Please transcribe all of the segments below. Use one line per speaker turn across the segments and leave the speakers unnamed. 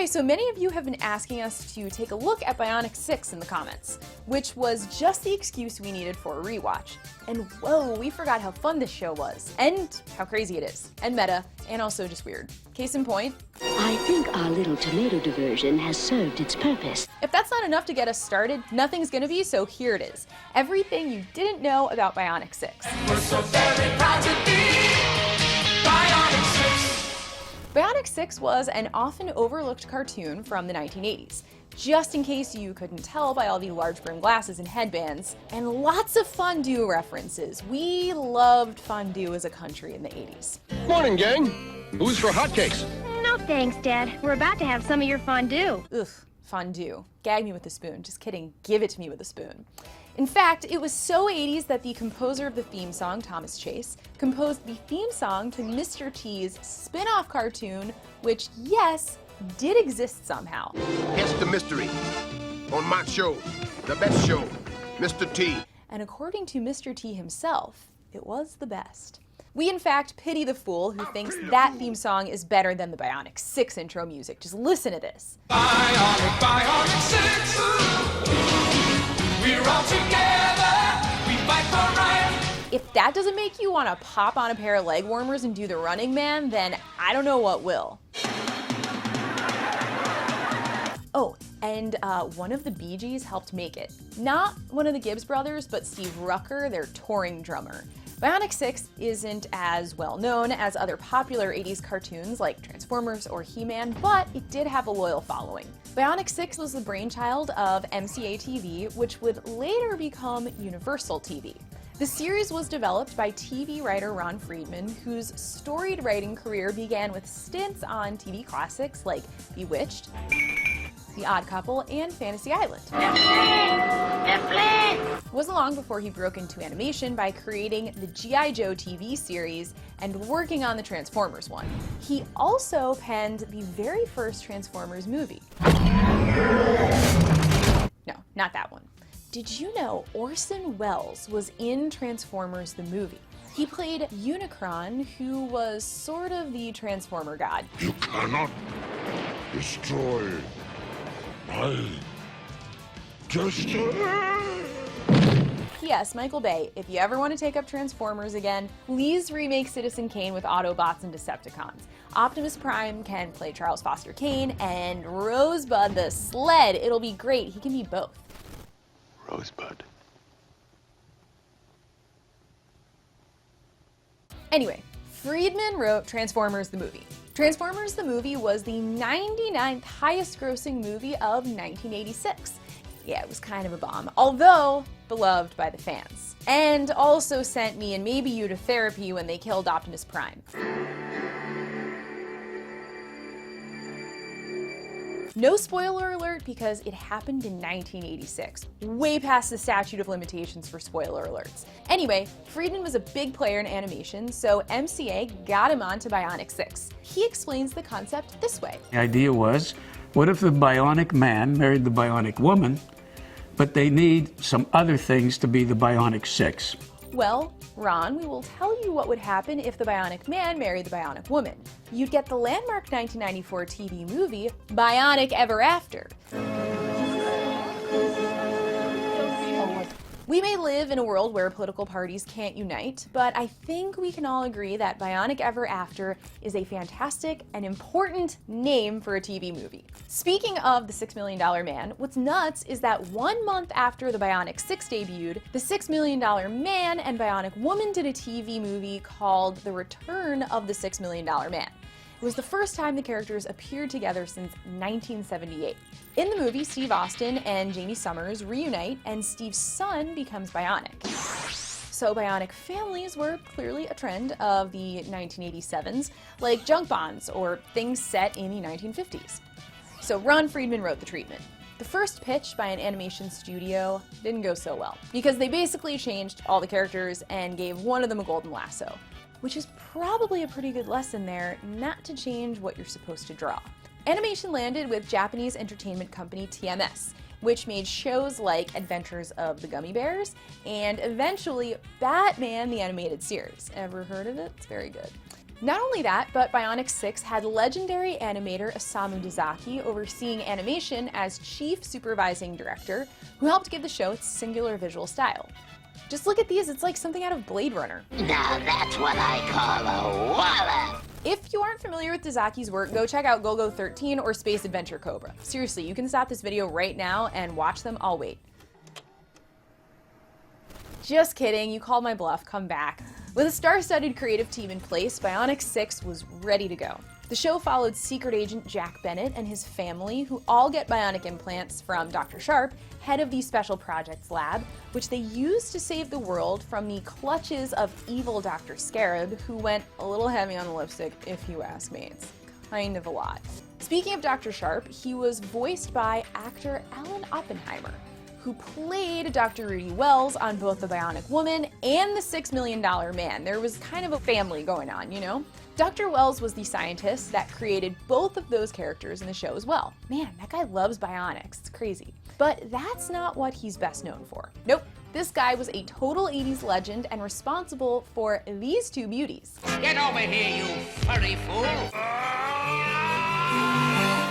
Okay, so many of you have been asking us to take a look at Bionic 6 in the comments, which was just the excuse we needed for a rewatch. And whoa, we forgot how fun this show was, and how crazy it is, and meta, and also just weird. Case in point,
I think our little tomato diversion has served its purpose.
If that's not enough to get us started, nothing's gonna be, so here it is. Everything you didn't know about Bionic 6.
We're so very proud to be Bionic 6.
Bionic 6 was an often overlooked cartoon from the 1980s. Just in case you couldn't tell by all the large brim glasses and headbands, and lots of fondue references. We loved fondue as a country in the 80s.
Morning, gang. Who's for hotcakes?
No thanks, Dad. We're about to have some of your fondue.
Ugh, fondue. Gag me with a spoon. Just kidding, give it to me with a spoon. In fact, it was so 80s that the composer of the theme song, Thomas Chase, composed the theme song to Mr. T's spin-off cartoon, which, yes, did exist somehow.
Hence the mystery. On my show, the best show, Mr. T.
And according to Mr. T himself, it was the best. We in fact pity the fool who thinks that theme song is better than the Bionic 6 intro music. Just listen to this.
Bionic 6. We're all together. We fight for right.
If that doesn't make you want to pop on a pair of leg warmers and do the Running Man, then I don't know what will. Oh, and one of the Bee Gees helped make it. Not one of the Gibbs brothers, but Steve Rucker, their touring drummer. Bionic 6 isn't as well known as other popular 80s cartoons like Transformers or He-Man, but it did have a loyal following. Bionic 6 was the brainchild of MCA TV, which would later become Universal TV. The series was developed by TV writer Ron Friedman, whose storied writing career began with stints on TV classics like Bewitched, The Odd Couple, and Fantasy Island. It wasn't long before he broke into animation by creating the G.I. Joe TV series and working on the Transformers one. He also penned the very first Transformers movie. No, not that one. Did you know Orson Welles was in Transformers the movie? He played Unicron, who was sort of the Transformer god.
You cannot destroy my destiny.
P.S. Michael Bay, if you ever want to take up Transformers again, please remake Citizen Kane with Autobots and Decepticons. Optimus Prime can play Charles Foster Kane, and Rosebud the sled. It'll be great. He can be both.
Rosebud.
Anyway, Friedman wrote Transformers the movie. Transformers the movie was the 99th highest grossing movie of 1986. Yeah, it was kind of a bomb, although beloved by the fans. And also sent me and maybe you to therapy when they killed Optimus Prime. No spoiler alert because it happened in 1986, way past the statute of limitations for spoiler alerts. Anyway, Friedman was a big player in animation, so MCA got him onto Bionic 6. He explains the concept this way.
The idea was, what if the bionic man married the bionic woman, but they need some other things to be the Bionic 6?
Well, Ron, we will tell you what would happen if the Bionic Man married the Bionic Woman. You'd get the landmark 1994 TV movie, Bionic Ever After. We may live in a world where political parties can't unite, but I think we can all agree that Bionic Ever After is a fantastic and important name for a TV movie. Speaking of the $6 Million Man, what's nuts is that 1 month after the Bionic 6 debuted, the $6 Million Man and Bionic Woman did a TV movie called The Return of the $6 Million Man. It was the first time the characters appeared together since 1978. In the movie, Steve Austin and Jamie Summers reunite, and Steve's son becomes bionic. So bionic families were clearly a trend of the 1987s, like junk bonds or things set in the 1950s. So Ron Friedman wrote the treatment. The first pitch by an animation studio didn't go so well, because they basically changed all the characters and gave one of them a golden lasso, which is probably a pretty good lesson there, not to change what you're supposed to draw. Animation landed with Japanese entertainment company TMS, which made shows like Adventures of the Gummy Bears and eventually Batman the Animated Series. Ever heard of it? It's very good. Not only that, but Bionic 6 had legendary animator Osamu Dezaki overseeing animation as chief supervising director, who helped give the show its singular visual style. Just look at these, it's like something out of Blade Runner.
Now that's what I call a wallop.
If you aren't familiar with Dezaki's work, go check out Golgo 13 or Space Adventure Cobra. Seriously, you can stop this video right now and watch them. I'll wait. Just kidding, you called my bluff, come back. With a star-studded creative team in place, Bionic 6 was ready to go. The show followed secret agent Jack Bennett and his family, who all get bionic implants from Dr. Sharp, head of the Special Projects Lab, which they used to save the world from the clutches of evil Dr. Scarab, who went a little heavy on the lipstick, if you ask me. It's kind of a lot. Speaking of Dr. Sharp, he was voiced by actor Alan Oppenheimer, who played Dr. Rudy Wells on both The Bionic Woman and The $6 Million Man. There was kind of a family going on, you know? Dr. Wells was the scientist that created both of those characters in the show as well. Man, that guy loves bionics, it's crazy. But that's not what he's best known for. Nope, this guy was a total 80s legend and responsible for these two beauties.
Get over here, you furry fool!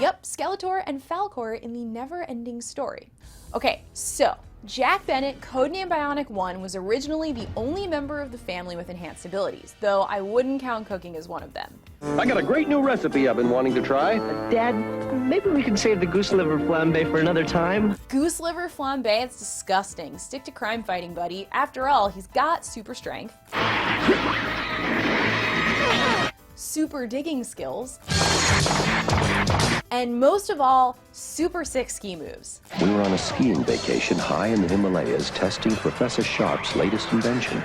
Yep, Skeletor and Falcor in the Never-Ending Story. Okay, so Jack Bennett, codenamed Bionic 1, was originally the only member of the family with enhanced abilities, though I wouldn't count cooking as one of them.
I got a great new recipe I've been wanting to try.
Dad, maybe we can save the goose liver flambe for another time.
Goose liver flambe? It's disgusting. Stick to crime fighting, buddy. After all, he's got super strength, super digging skills, and most of all, super sick ski moves.
We were on a skiing vacation high in the Himalayas testing Professor Sharp's latest invention.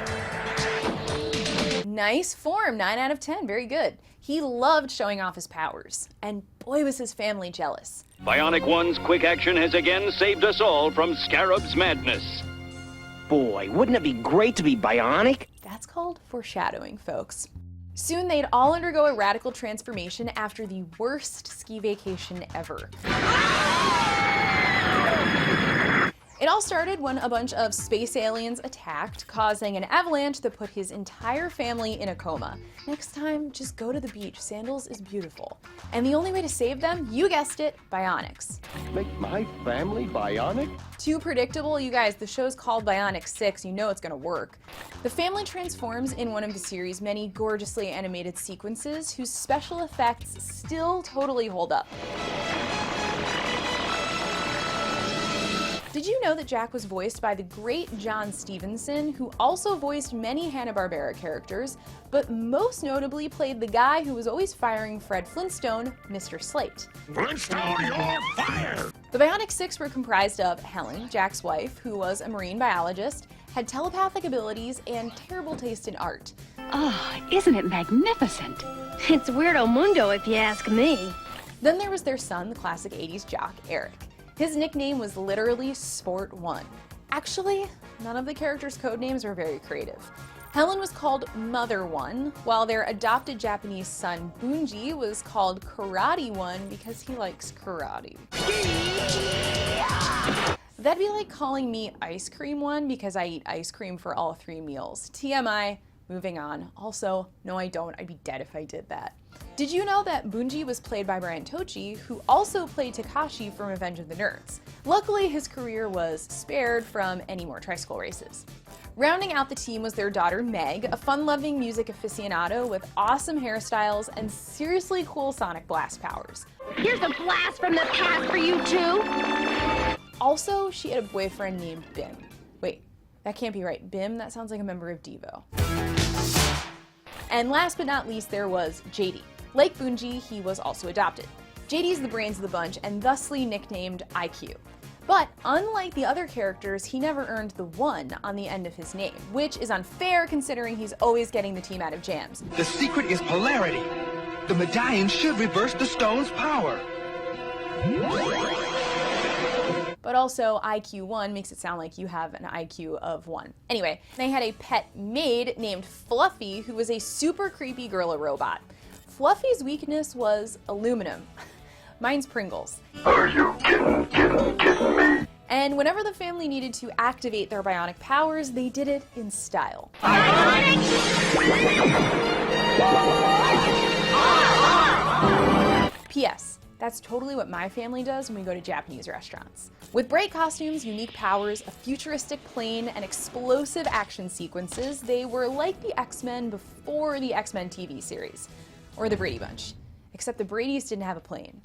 Nice form, 9 out of 10, very good. He loved showing off his powers, and boy was his family jealous.
Bionic 1's quick action has again saved us all from Scarab's madness.
Boy, wouldn't it be great to be bionic?
That's called foreshadowing, folks. Soon they'd all undergo a radical transformation after the worst ski vacation ever. It all started when a bunch of space aliens attacked, causing an avalanche that put his entire family in a coma. Next time, just go to the beach. Sandals is beautiful. And the only way to save them, you guessed it, bionics.
Make my family bionic?
Too predictable? You guys, the show's called Bionic 6, you know it's gonna work. The family transforms in one of the series' many gorgeously animated sequences whose special effects still totally hold up. Did you know that Jack was voiced by the great John Stevenson, who also voiced many Hanna-Barbera characters, but most notably played the guy who was always firing Fred Flintstone, Mr. Slate?
Flintstone, you're fired!
The Bionic Six were comprised of Helen, Jack's wife, who was a marine biologist, had telepathic abilities, and terrible taste in art.
Oh, isn't it magnificent? It's weirdo mundo if you ask me.
Then there was their son, the classic 80s jock, Eric. His nickname was literally Sport One. Actually, none of the characters' code names were very creative. Helen was called Mother One, while their adopted Japanese son, Bunji, was called Karate One because he likes karate. That'd be like calling me Ice Cream One because I eat ice cream for all 3 meals. TMI, moving on. Also, no I don't, I'd be dead if I did that. Did you know that Bunji was played by Brian Tochi, who also played Takashi from Revenge of the Nerds? Luckily, his career was spared from any more tricycle races. Rounding out the team was their daughter Meg, a fun-loving music aficionado with awesome hairstyles and seriously cool sonic blast powers.
Here's a blast from the past for you two.
Also, she had a boyfriend named Bim. Wait, that can't be right. Bim? That sounds like a member of Devo. And last but not least, there was JD. Like Bunji, he was also adopted. JD's the brains of the bunch and thusly nicknamed IQ. But unlike the other characters, he never earned the 1 on the end of his name, which is unfair considering he's always getting the team out of jams.
The secret is polarity. The medallion should reverse the stone's power.
But also, IQ 1 makes it sound like you have an IQ of 1. Anyway, they had a pet maid named Fluffy, who was a super creepy gorilla robot. Fluffy's weakness was aluminum. Mine's Pringles.
Are you kidding me?
And whenever the family needed to activate their bionic powers, they did it in style.
Bionic!
P.S. That's totally what my family does when we go to Japanese restaurants. With bright costumes, unique powers, a futuristic plane, and explosive action sequences, they were like the X-Men before the X-Men TV series. Or the Brady Bunch. Except the Bradys didn't have a plane.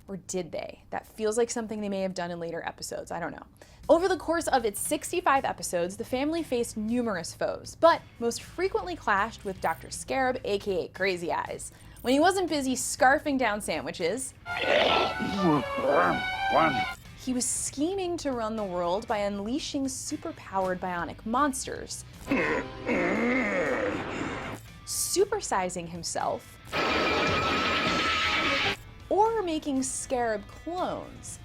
Or did they? That feels like something they may have done in later episodes, I don't know. Over the course of its 65 episodes, the family faced numerous foes, but most frequently clashed with Dr. Scarab, aka Crazy Eyes, when he wasn't busy scarfing down sandwiches. He was scheming to run the world by unleashing superpowered bionic monsters, supersizing himself, or making Scarab clones.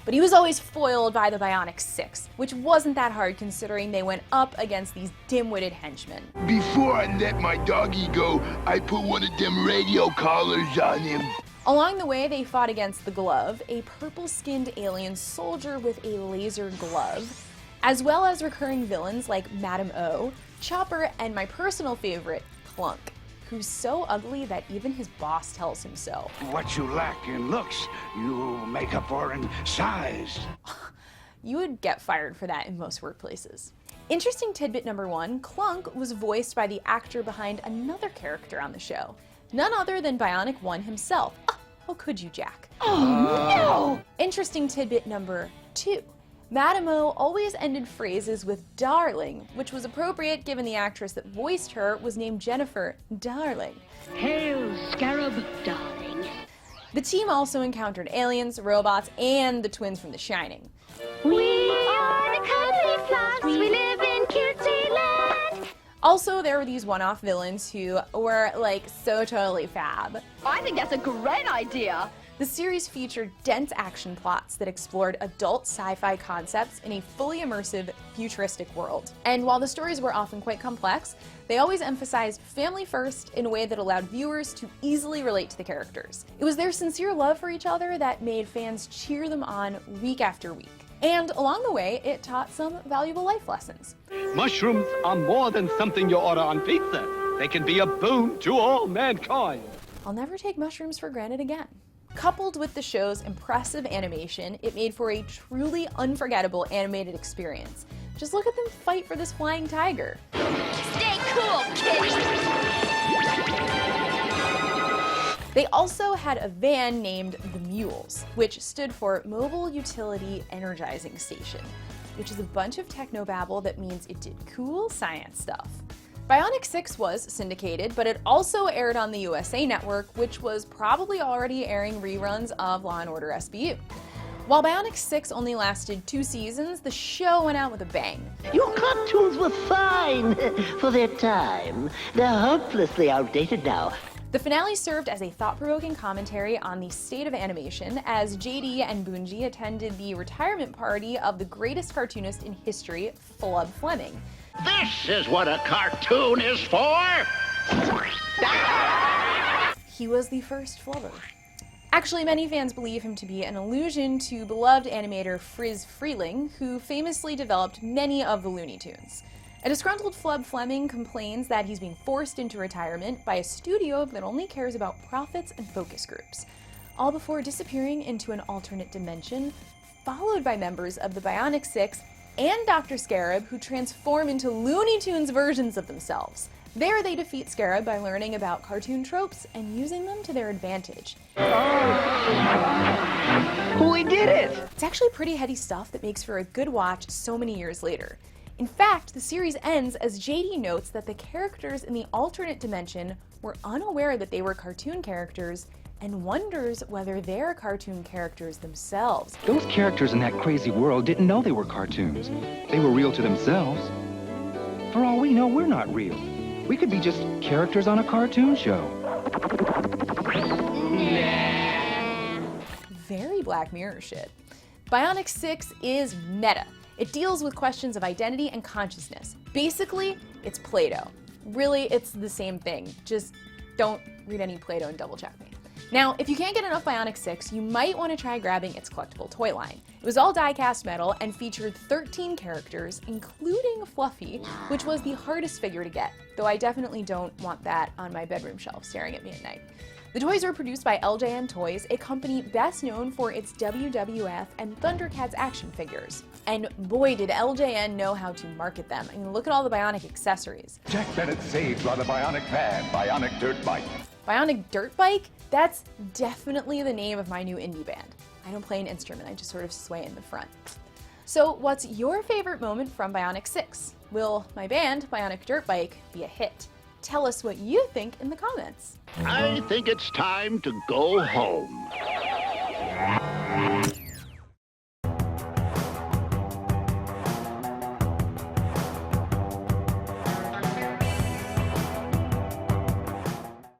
But he was always foiled by the Bionic Six, which wasn't that hard considering they went up against these dim-witted henchmen.
Before I let my doggy go, I put one of them radio collars on him.
Along the way, they fought against the Glove, a purple-skinned alien soldier with a laser glove, as well as recurring villains like Madame O, Chopper, and my personal favorite, Clunk, who's so ugly that even his boss tells him so.
What you lack in looks, you make up for in size.
You would get fired for that in most workplaces. Interesting tidbit number 1, Clunk was voiced by the actor behind another character on the show. None other than Bionic 1 himself. Oh, how could you, Jack?
Oh, no!
Interesting tidbit number 2. Madame O always ended phrases with darling, which was appropriate given the actress that voiced her was named Jennifer Darling.
Hail, Scarab, darling.
The team also encountered aliens, robots, and the twins from The Shining.
We are the cuddly floss. We live in cutesy land.
Also, there were these one-off villains who were, like, so totally fab.
I think that's a great idea.
The series featured dense action plots that explored adult sci-fi concepts in a fully immersive, futuristic world. And while the stories were often quite complex, they always emphasized family first in a way that allowed viewers to easily relate to the characters. It was their sincere love for each other that made fans cheer them on week after week. And along the way, it taught some valuable life lessons.
Mushrooms are more than something you order on pizza. They can be a boon to all mankind.
I'll never take mushrooms for granted again. Coupled with the show's impressive animation, it made for a truly unforgettable animated experience. Just look at them fight for this flying tiger.
Stay cool, kids.
They also had a van named the Mules, which stood for Mobile Utility Energizing Station, which is a bunch of technobabble that means it did cool science stuff. Bionic 6 was syndicated, but it also aired on the USA Network, which was probably already airing reruns of Law & Order SVU. While Bionic 6 only lasted 2 seasons, the show went out with a bang.
Your cartoons were fine for their time. They're hopelessly outdated now.
The finale served as a thought-provoking commentary on the state of animation as JD and Bungie attended the retirement party of the greatest cartoonist in history, Flub Fleming.
This is what a cartoon is for!
He was the first Flubber. Actually, many fans believe him to be an allusion to beloved animator Friz Freleng, who famously developed many of the Looney Tunes. A disgruntled Flub Fleming complains that he's being forced into retirement by a studio that only cares about profits and focus groups, all before disappearing into an alternate dimension, followed by members of the Bionic Six and Dr. Scarab, who transform into Looney Tunes versions of themselves. There they defeat Scarab by learning about cartoon tropes and using them to their advantage.
We did it!
It's actually pretty heady stuff that makes for a good watch so many years later. In fact, the series ends as JD notes that the characters in the alternate dimension were unaware that they were cartoon characters and wonders whether they're cartoon characters themselves.
Those characters in that crazy world didn't know they were cartoons. They were real to themselves. For all we know, we're not real. We could be just characters on a cartoon show.
Very Black Mirror shit. Bionic 6 is meta. It deals with questions of identity and consciousness. Basically, it's Play-Doh. Really, it's the same thing. Just don't read any Play-Doh and double check me. Now, if you can't get enough Bionic 6, you might want to try grabbing its collectible toy line. It was all die-cast metal and featured 13 characters, including Fluffy, which was the hardest figure to get, though I definitely don't want that on my bedroom shelf staring at me at night. The toys were produced by LJN Toys, a company best known for its WWF and Thundercats action figures. And boy, did LJN know how to market them. I mean, look at all the Bionic accessories.
Jack Bennett saved by the Bionic van, Bionic Dirt Bike.
Bionic Dirt Bike? That's definitely the name of my new indie band. I don't play an instrument, I just sort of sway in the front. So what's your favorite moment from Bionic 6? Will my band, Bionic Dirt Bike, be a hit? Tell us what you think in the comments.
I think it's time to go home.